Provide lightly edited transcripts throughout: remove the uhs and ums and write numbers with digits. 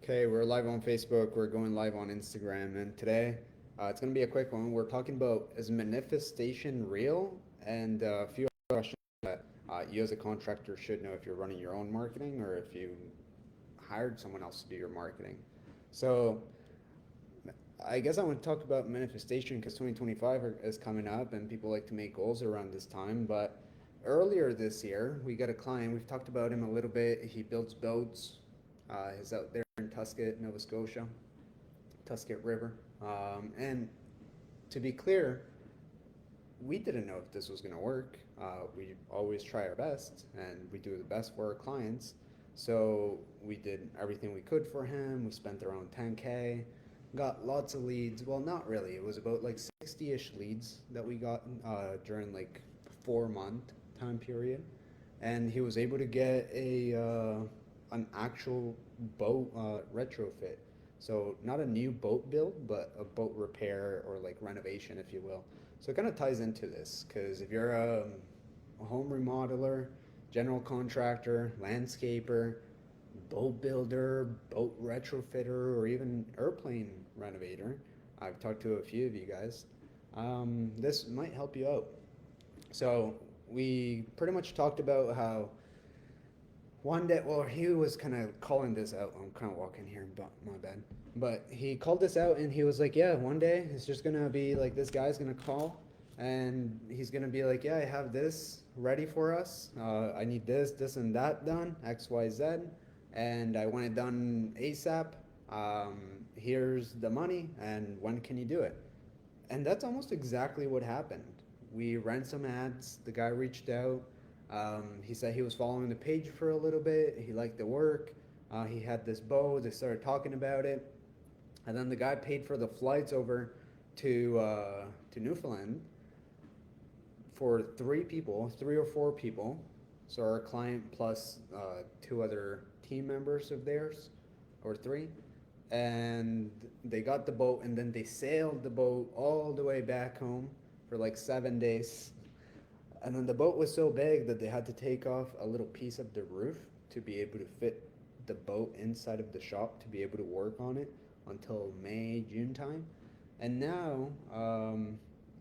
Okay, we're live on Facebook, we're going live on Instagram, and today it's going to be a quick one. We're talking about is manifestation real? And a few questions that you as a contractor should know if you're running your own marketing or if you hired someone else to do your marketing. So, I guess I want to talk about manifestation because 2025 is coming up and people like to make goals around this time. But earlier this year, we got a client, we've talked about him a little bit. He builds boats, he's out there in Tuscot, Nova Scotia. Tuscot River. And to be clear, we didn't know if this was going to work. We always try our best and we do the best for our clients. So we did everything we could for him. We spent around 10K, got lots of leads. Well, not really. It was about like 60-ish leads that we got during like 4 month time period. And he was able to get an actual boat retrofit. So not a new boat build, but a boat repair or like renovation, if you will. So it kind of ties into this because if you're a home remodeler, general contractor, landscaper, boat builder, boat retrofitter, or even airplane renovator, I've talked to a few of you guys. This might help you out. So we pretty much talked about how one day, well, he was kind of calling this out. I'm kind of walking here, but my bad. But he called this out and he was like, yeah, one day it's just going to be like this guy's going to call and he's going to be like, yeah, I have this ready for us. I need this, and that done, X, Y, Z. And I want it done ASAP. Here's the money, and when can you do it? And that's almost exactly what happened. We ran some ads. The guy reached out. He said he was following the page for a little bit. He liked the work. He had this bow. They started talking about it, and then the guy paid for the flights over to Newfoundland for three people, 3 or 4 people. So our client plus two other team members of theirs, or three, and they got the boat, and then they sailed the boat all the way back home for like 7 days. And then the boat was so big that they had to take off a little piece of the roof to be able to fit the boat inside of the shop to be able to work on it until May, June time. And now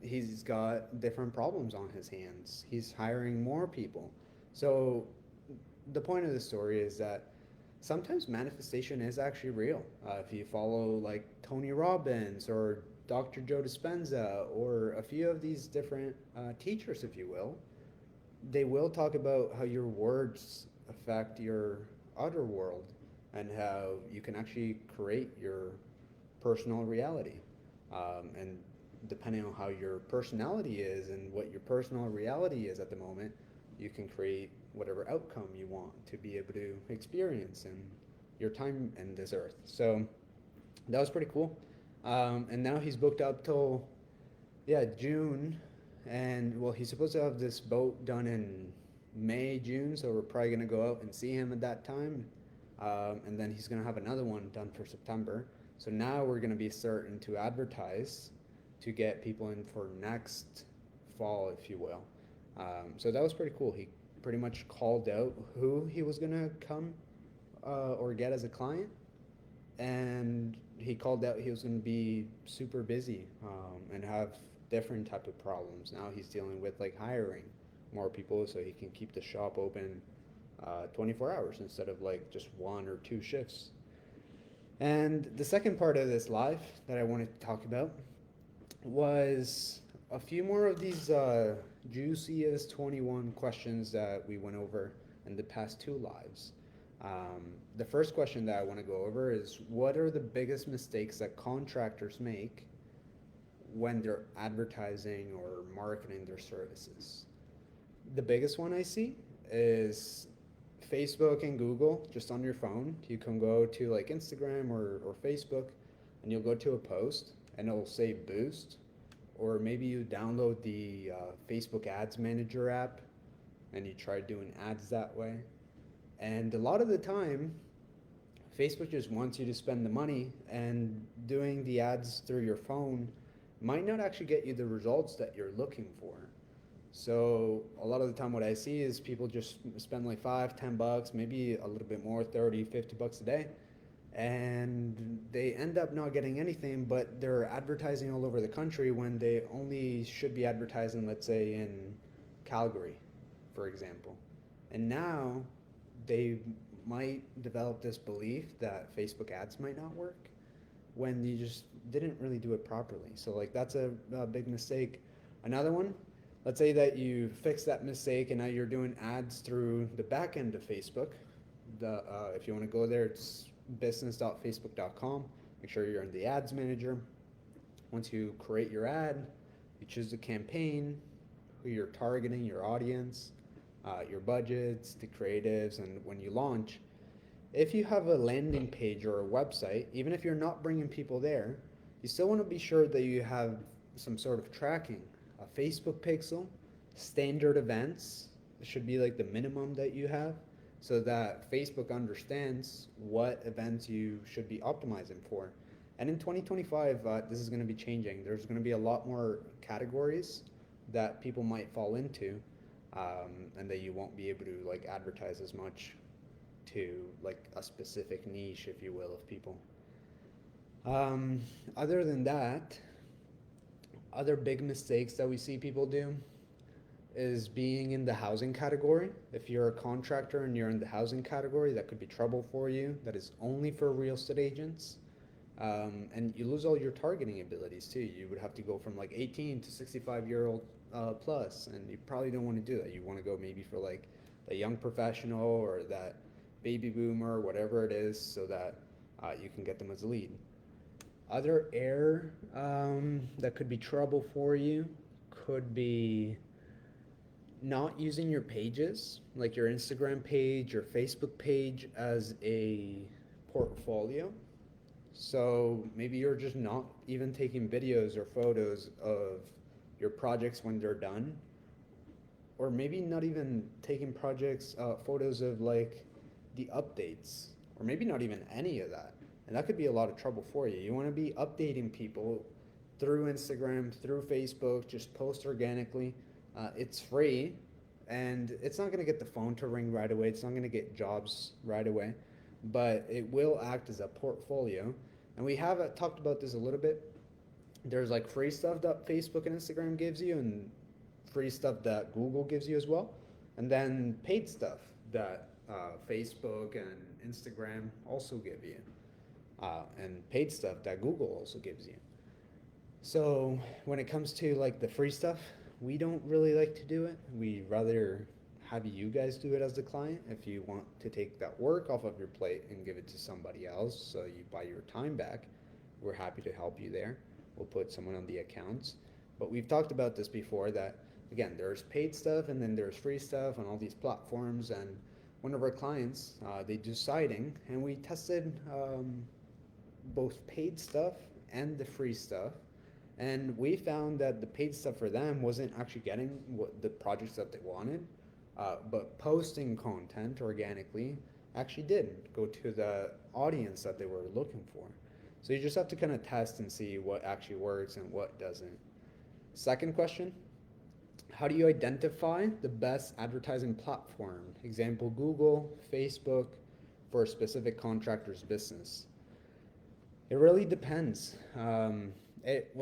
he's got different problems on his hands. He's hiring more people. So the point of the story is that sometimes manifestation is actually real. If you follow like Tony Robbins or Dr. Joe Dispenza or a few of these different teachers, if you will, they will talk about how your words affect your outer world and how you can actually create your personal reality. And depending on how your personality is and what your personal reality is at the moment, you can create whatever outcome you want to be able to experience in your time in this earth. So that was pretty cool. And now he's booked up till, yeah, June. And well, he's supposed to have this boat done in May, June. So we're probably going to go out and see him at that time. And then he's going to have another one done for September. So now we're going to be starting to advertise to get people in for next fall, if you will. So that was pretty cool. He pretty much called out who he was going to come or get as a client, and he called out he was going to be super busy and have different type of problems. Now he's dealing with like hiring more people so he can keep the shop open 24 hours instead of like just 1 or 2 shifts. And the second part of this live that I wanted to talk about was a few more of these juiciest 21 questions that we went over in the past two lives. The first question that I want to go over is what are the biggest mistakes that contractors make when they're advertising or marketing their services? The biggest one I see is Facebook and Google just on your phone. You can go to like Instagram or Facebook and you'll go to a post and it'll say boost, or maybe you download the Facebook Ads Manager app and you try doing ads that way. And a lot of the time, Facebook just wants you to spend the money, and doing the ads through your phone might not actually get you the results that you're looking for. So a lot of the time what I see is people just spend like 5, $10, maybe a little bit more, 30, $50 a day, and they end up not getting anything, but they're advertising all over the country when they only should be advertising, let's say, in Calgary, for example. And now they might develop this belief that Facebook ads might not work when you just didn't really do it properly. So like that's a big mistake. Another one, let's say that you fix that mistake and now you're doing ads through the back end of Facebook. If you want to go there, it's business.facebook.com. Make sure you're in the ads manager. Once you create your ad, you choose the campaign, who you're targeting, your audience, your budgets, the creatives, and when you launch, if you have a landing page or a website, even if you're not bringing people there, you still want to be sure that you have some sort of tracking. A Facebook pixel, standard events should be like the minimum that you have so that Facebook understands what events you should be optimizing for. And in 2025, this is going to be changing. There's going to be a lot more categories that people might fall into, and that you won't be able to like advertise as much to like a specific niche, if you will, of people. Other than that, other big mistakes that we see people do is being in the housing category. If you're a contractor and you're in the housing category, that could be trouble for you. That is only for real estate agents. And you lose all your targeting abilities too. You would have to go from like 18 to 65-year-old plus, and you probably don't want to do that. You want to go maybe for like the young professional or that baby boomer, whatever it is, so that you can get them as a lead. Other error that could be trouble for you could be not using your pages, like your Instagram page or Facebook page, as a portfolio. So maybe you're just not even taking videos or photos of your projects when they're done, or maybe not even taking photos of like the updates, or maybe not even any of that. And that could be a lot of trouble for you. You want to be updating people through Instagram, through Facebook, just post organically. It's free, and it's not going to get the phone to ring right away. It's not going to get jobs right away, but it will act as a portfolio. And we have talked about this a little bit. There's like free stuff that Facebook and Instagram gives you, and free stuff that Google gives you as well, and then paid stuff that Facebook and Instagram also give you, and paid stuff that Google also gives you. So when it comes to like the free stuff, we don't really like to do it. We rather have you guys do it as the client. If you want to take that work off of your plate and give it to somebody else so you buy your time back, we're happy to help you there. We'll put someone on the accounts. But we've talked about this before, that again, there's paid stuff and then there's free stuff on all these platforms. And one of our clients, they do siding, and we tested both paid stuff and the free stuff. And we found that the paid stuff for them wasn't actually getting what the projects that they wanted, but posting content organically actually did go to the audience that they were looking for. So you just have to kind of test and see what actually works and what doesn't. Second question, how do you identify the best advertising platform? Example, Google, Facebook, for a specific contractor's business. It really depends. It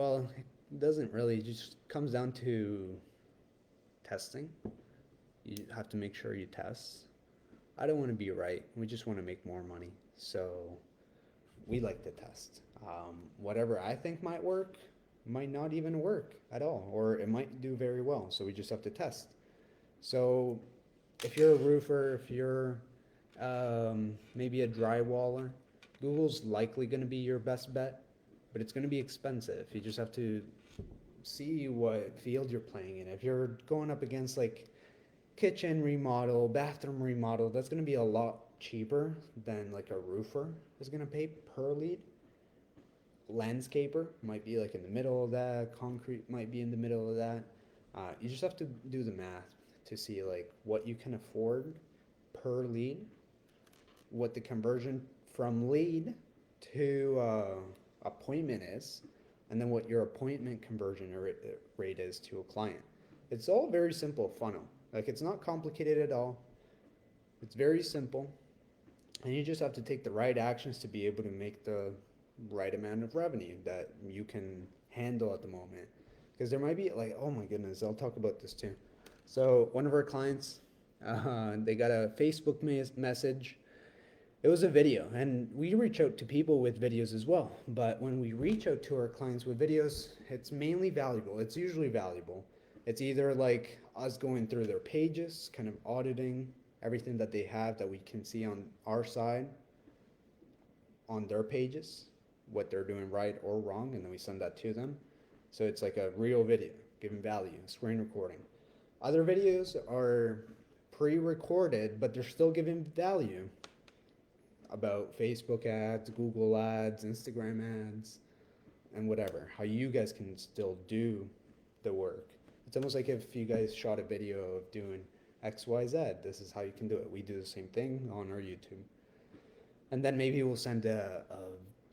doesn't really. It just comes down to testing. You have to make sure you test. I don't want to be right. We just want to make more money. So we like to test. Whatever I think might work might not even work at all, or it might do very well. So we just have to test. So if you're a roofer, if you're maybe a drywaller, Google's likely going to be your best bet, but it's going to be expensive. You just have to see what field you're playing in. If you're going up against like kitchen remodel, bathroom remodel, that's going to be a lot cheaper than like a roofer is going to pay per lead. Landscaper might be like in the middle of that. Concrete might be in the middle of that. You just have to do the math to see like what you can afford per lead, what the conversion from lead to appointment is, and then what your appointment conversion rate is to a client. It's all very simple funnel. Like, it's not complicated at all. It's very simple. And you just have to take the right actions to be able to make the right amount of revenue that you can handle at the moment. Because there might be like, oh my goodness, I'll talk about this too. So one of our clients, they got a Facebook message. It was a video, and we reach out to people with videos as well. But when we reach out to our clients with videos, it's mainly valuable. It's usually valuable. It's either like us going through their pages, kind of auditing everything that they have that we can see on our side, on their pages, what they're doing right or wrong, and then we send that to them. So it's like a real video, giving value, screen recording. Other videos are pre-recorded, but they're still giving value about Facebook ads, Google ads, Instagram ads, and whatever. How you guys can still do the work. It's almost like if you guys shot a video of doing XYZ, this is how you can do it. We do the same thing on our YouTube. And then maybe we'll send a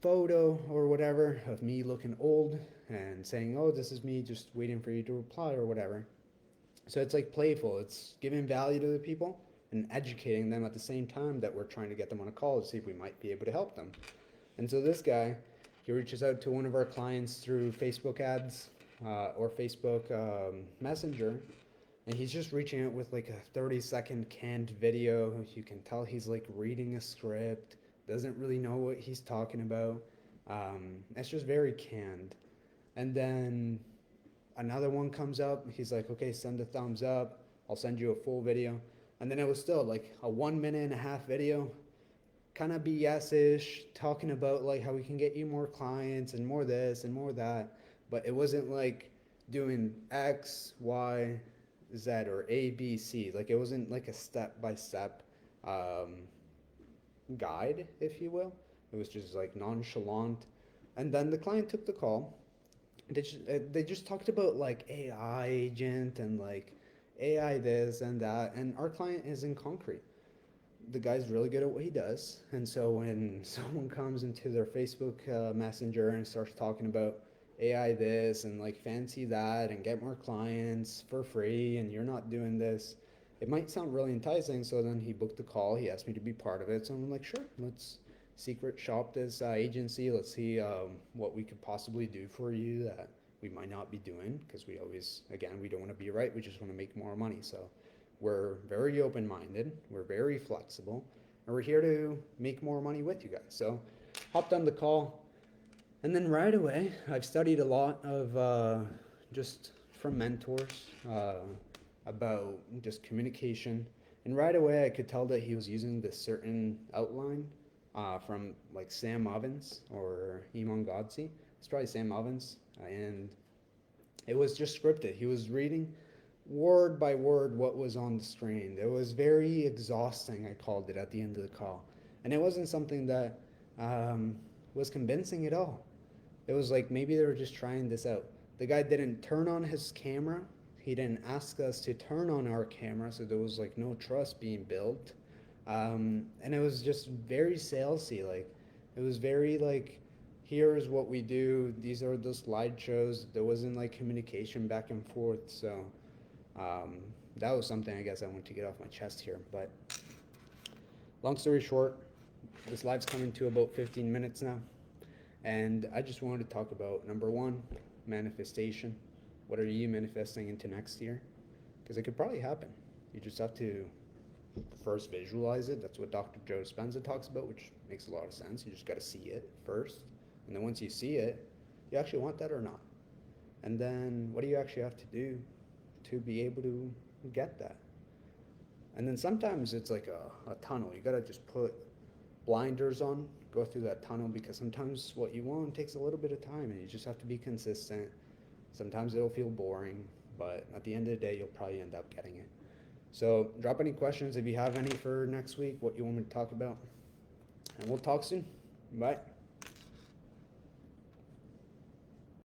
photo or whatever of me looking old and saying, oh, this is me just waiting for you to reply or whatever. So it's like playful. It's giving value to the people and educating them at the same time that we're trying to get them on a call to see if we might be able to help them. And so this guy, he reaches out to one of our clients through Facebook ads or Facebook Messenger, and he's just reaching out with like a 30-second canned video. You can tell he's like reading a script, doesn't really know what he's talking about. It's just very canned. And then another one comes up. He's like, okay, send a thumbs up. I'll send you a full video. And then it was still like a 1.5-minute video, kind of BS-ish, talking about like how we can get you more clients and more this and more that. But it wasn't like doing X, Y, Z or A, B, C. Like it wasn't like a step-by-step guide, if you will. It was just like nonchalant. And then the client took the call. They just talked about like AI agent and like AI this and that, and our client is in concrete. The guy's really good at what he does, and so when someone comes into their Facebook Messenger and starts talking about AI this and like fancy that and get more clients for free, and you're not doing this, it might sound really enticing. So then he booked the call. He asked me to be part of it, so I'm like, sure, let's secret shop this agency. Let's see what we could possibly do for you that we might not be doing, because we always, again, we don't want to be right. We just want to make more money. So we're very open-minded. We're very flexible. And we're here to make more money with you guys. So hopped on the call. And then right away, I've studied a lot of just from mentors about just communication. And right away, I could tell that he was using this certain outline from like Sam Ovens or Iman Godsi. It's probably Sam Ovens. And it was just scripted. He was reading word by word what was on the screen. It was very exhausting, I called it, at the end of the call. And it wasn't something that was convincing at all. It was like maybe they were just trying this out. The guy didn't turn on his camera. He didn't ask us to turn on our camera, so there was like no trust being built. And it was just very salesy. Like it was very like, here's what we do. These are the slideshows. There wasn't like communication back and forth. So that was something I guess I wanted to get off my chest here. But long story short, this live's coming to about 15 minutes now. And I just wanted to talk about number one, manifestation. What are you manifesting into next year? Because it could probably happen. You just have to first visualize it. That's what Dr. Joe Dispenza talks about, which makes a lot of sense. You just got to see it first. And then once you see it, you actually want that or not? And then what do you actually have to do to be able to get that? And then sometimes it's like a tunnel. You got to just put blinders on, go through that tunnel, because sometimes what you want takes a little bit of time and you just have to be consistent. Sometimes it'll feel boring, but at the end of the day, you'll probably end up getting it. So drop any questions if you have any for next week, what you want me to talk about. And we'll talk soon. Bye.